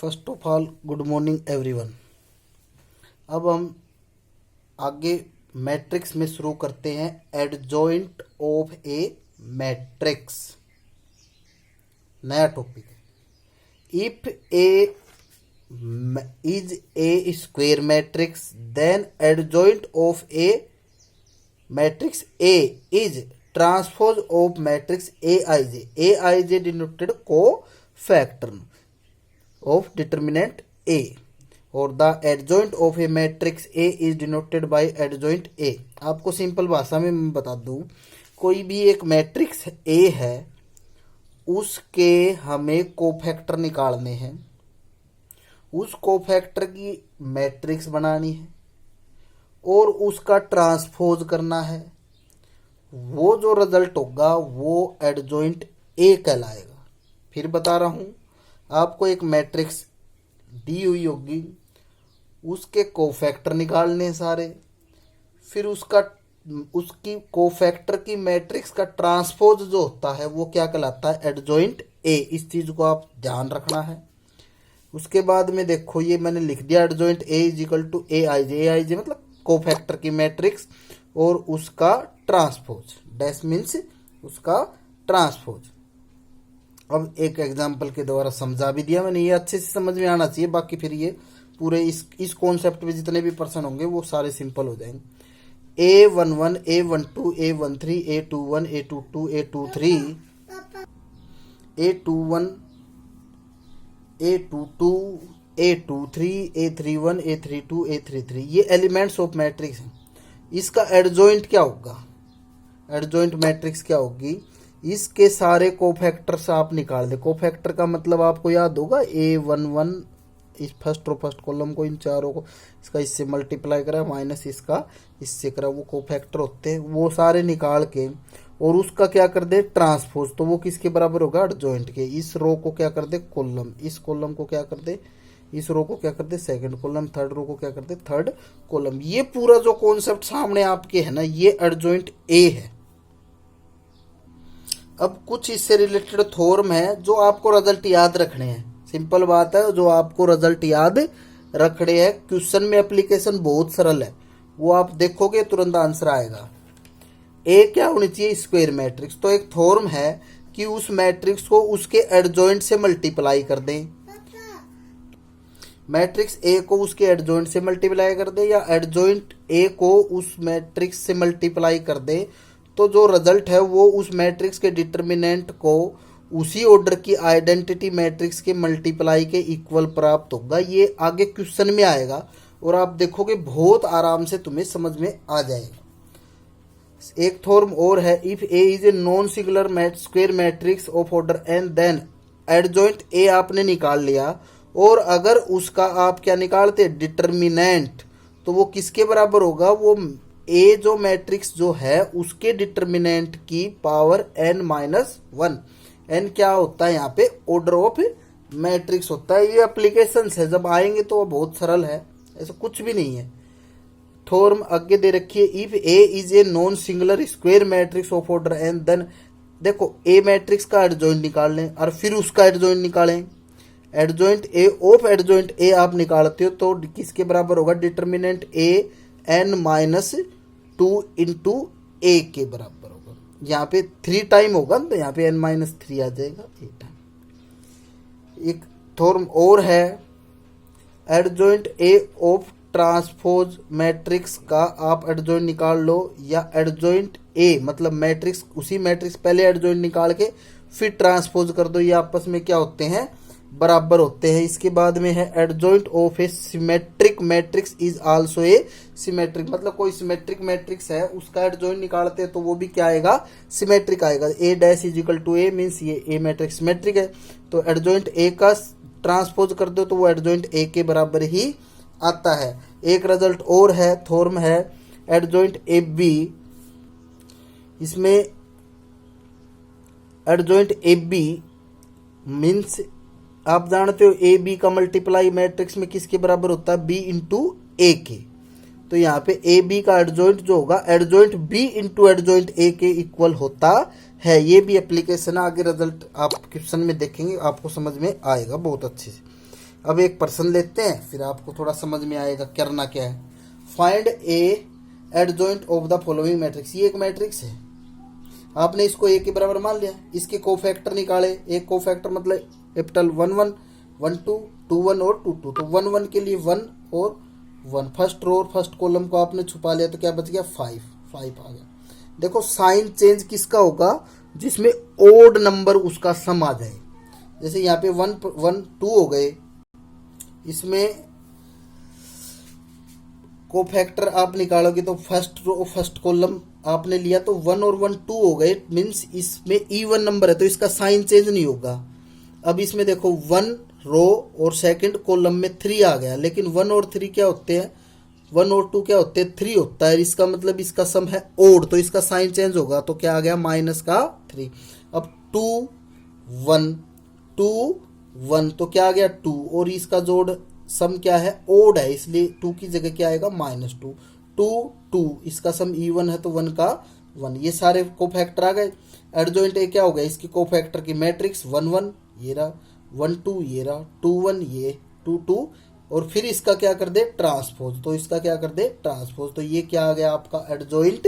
First of all good morning everyone. अब हम आगे मैट्रिक्स में शुरू करते हैं। एडजॉइंट ऑफ ए मैट्रिक्स नया टॉपिक है। If A is a square matrix then adjoint of a matrix A is transpose of matrix A I J denoted cofactor of determinant A or the adjoint of a matrix A is denoted by adjoint A। आपको simple भाषा में मैं बता दूं, कोई भी एक matrix A है, उसके हमें कोफैक्टर निकालने हैं, उस कोफैक्टर की मैट्रिक्स बनानी है और उसका ट्रांसपोज करना है। वो जो रिजल्ट होगा वो एडजॉइंट A कहलाएगा। फिर बता रहा हूं, आपको एक मैट्रिक्स दी हुई होगी, उसके कोफैक्टर निकालने हैं सारे, फिर उसकी कोफैक्टर की मैट्रिक्स का ट्रांसपोज जो होता है वो क्या कहलाता है, एडजॉइंट ए। इस चीज़ को आप ध्यान रखना है। उसके बाद में देखो, ये मैंने लिख दिया adjoint A is equal to A I J मतलब कोफैक्टर की मैट्रिक्स और उसका ट्रांसपोज, डैश मीन्स उसका ट्रांसपोज। अब एक एग्जाम्पल के द्वारा समझा भी दिया मैंने, ये अच्छे से समझ में आना चाहिए। बाकी फिर ये पूरे इस कॉन्सेप्ट में जितने भी पर्सन होंगे वो सारे सिंपल हो जाएंगे। A11 A12 A13 A21 A22 A23 A21 A22 A23 A31 A32 A33 ये एलिमेंट्स ऑफ मैट्रिक्स हैं। इसका एडजॉइंट क्या होगा, एडजॉइंट मैट्रिक्स क्या होगी, इसके सारे कोफैक्टर्स आप निकाल दे। कोफैक्टर का मतलब आपको याद होगा, A11 इस फर्स्ट कॉलम को, इन चारों को इसका इससे मल्टीप्लाई करा माइनस इसका इससे करा, वो कोफैक्टर होते हैं। वो सारे निकाल के और उसका क्या कर दे, ट्रांसपोज। तो वो किसके बराबर होगा, एडजॉइंट के। इस रो को क्या कर दे, कॉलम, इस कॉलम को क्या कर दे, इस रो को क्या कर दे, सेकंड कॉलम, थर्ड रो को क्या कर दे, थर्ड कॉलम। ये पूरा जो कॉन्सेप्ट सामने आपके है ना, ये एडजॉइंट ए है। अब कुछ इससे रिलेटेड थ्योरम है जो आपको रिजल्ट याद रखने हैं। सिंपल बात है, जो आपको रिजल्ट याद रखने हैं। क्वेश्चन में एप्लीकेशन बहुत सरल है, वो आप देखोगे तुरंत आंसर आएगा। ए क्या होनी चाहिए, स्क्वायर मैट्रिक्स। तो एक थ्योरम है कि उस मैट्रिक्स को उसके एडजॉइंट से मल्टीप्लाई कर दें। मैट्रिक्स ए को उसके एडजॉइंट से मल्टीप्लाई कर दे या एडजॉइंट ए को उस मैट्रिक्स से मल्टीप्लाई कर दे, तो जो रिजल्ट है वो उस मैट्रिक्स के डिटर्मिनेंट को उसी ऑर्डर की आइडेंटिटी मैट्रिक्स के मल्टीप्लाई के इक्वल प्राप्त होगा। ये आगे क्वेश्चन में आएगा और आप देखोगे बहुत आराम से तुम्हें समझ में आ जाएगा। एक थ्योरम और है, if A is a non singular square matrix of order n then adjoint A आपने निकाल लिया, और अगर उसका आप क्या निकालते, डिटर्मिनेंट, तो वो किसके बराबर होगा, वो ए जो मैट्रिक्स जो है उसके डिटर्मिनेंट की पावर n-1। n क्या होता है यहाँ पे, ऑर्डर ऑफ मैट्रिक्स होता है। ये एप्लीकेशंस है, जब आएंगे तो बहुत सरल है, ऐसा कुछ भी नहीं है। थ्योरम आगे दे रखिए, if A is a non singular square matrix of order n then, देखो ए मैट्रिक्स का एडजॉइंट निकाल लें और फिर उसका एडजॉइंट निकालें। Adjoint A of adjoint A आप निकालते हो तो किसके बराबर होगा, डिटर्मिनेंट ए n-2 इंटू ए के बराबर होगा। यहाँ पे 3 टाइम होगा तो यहाँ पे n-3 आ जाएगा, 8 टाइम। एक थ्योरम और है, adjoint A of transpose matrix का आप एडजॉइंट निकाल लो, या एडजॉइंट ए मतलब मैट्रिक्स, उसी मैट्रिक्स पहले एडजॉइंट निकाल के फिर ट्रांसपोज कर दो, ये आपस में क्या होते हैं, बराबर होते हैं। इसके बाद में है adjoint of A symmetric matrix is also a symmetric, मतलब कोई सिमेट्रिक मैट्रिक्स है उसका एडजॉइंट निकालते हैं तो वो भी क्या आएगा, सिमेट्रिक आएगा। A dash is equal to A means ये ए मैट्रिक्स सिमेट्रिक है, तो एडजॉइंट ए का ट्रांसपोज कर दो तो वो एडजॉइंट ए के बराबर ही आता है। एक रिजल्ट और है, थ्योरम है एडजॉइंट ए बी। इसमें एडजॉइंट ए बी मीन्स आप जानते हो ए बी का मल्टीप्लाई मैट्रिक्स में किसके बराबर होता है, बी इंटू ए के। तो यहाँ पे ए बी का एडजॉइंट जो होगा, adjoint B into adjoint A के इक्वल होता है। ये भी एप्लीकेशन है, आगे रिजल्ट आप क्वेश्चन में देखेंगे, आपको समझ में आएगा बहुत अच्छे से। अब एक प्रश्न लेते हैं, फिर आपको थोड़ा समझ में आएगा करना क्या है। Find A adjoint of the following matrix. ये एक मैट्रिक्स है, आपने इसको ए के बराबर मान लिया, इसके कोफैक्टर निकाले। एक कोफैक्टर मतलब कैपिटल 1 1 1 2 2 1 और 2 2, तो 1 1 के लिए 1 और 1, फर्स्ट रो और फर्स्ट कॉलम को आपने छुपा लिया, तो क्या बच गया 5 5 आ गया। देखो साइन चेंज किसका होगा, जिसमें ओड नंबर उसका सम आ जाए। जैसे यहाँ पे 1 1 2 हो गए, इसमें कोफैक्टर आप निकालोगे तो फर्स्ट रो फर्स्ट कॉलम आपने लिया तो 1 और 1 2 हो गए, मीन्स इसमें इवन नंबर है तो इसका साइन चेंज नहीं होगा। अब इसमें देखो 1 रो और सेकंड कॉलम में 3 आ गया, लेकिन 1 और 3 क्या होते हैं, 1 और 2 क्या होते हैं 3 होता है, इसका मतलब इसका सम है ओड, तो इसका साइन चेंज होगा, तो क्या आ गया माइनस का 3। अब 2 1 2 1 तो क्या आ गया 2, और इसका जोड़ सम क्या है ओड है, इसलिए 2 की जगह क्या आएगा -2 2 2, इसका सम इवन है तो 1 का 1। ये सारे कोफैक्टर आ गए। एडजॉइंट ए क्या हो गया, इसके कोफैक्टर की मैट्रिक्स 1 1 ये रहा, 1 2 ये रहा, 2 1 ये 2 2, और फिर इसका क्या कर दे ट्रांसपोज, तो इसका क्या कर दे ट्रांसपोज, तो ये क्या आ गया आपका एडजॉइंट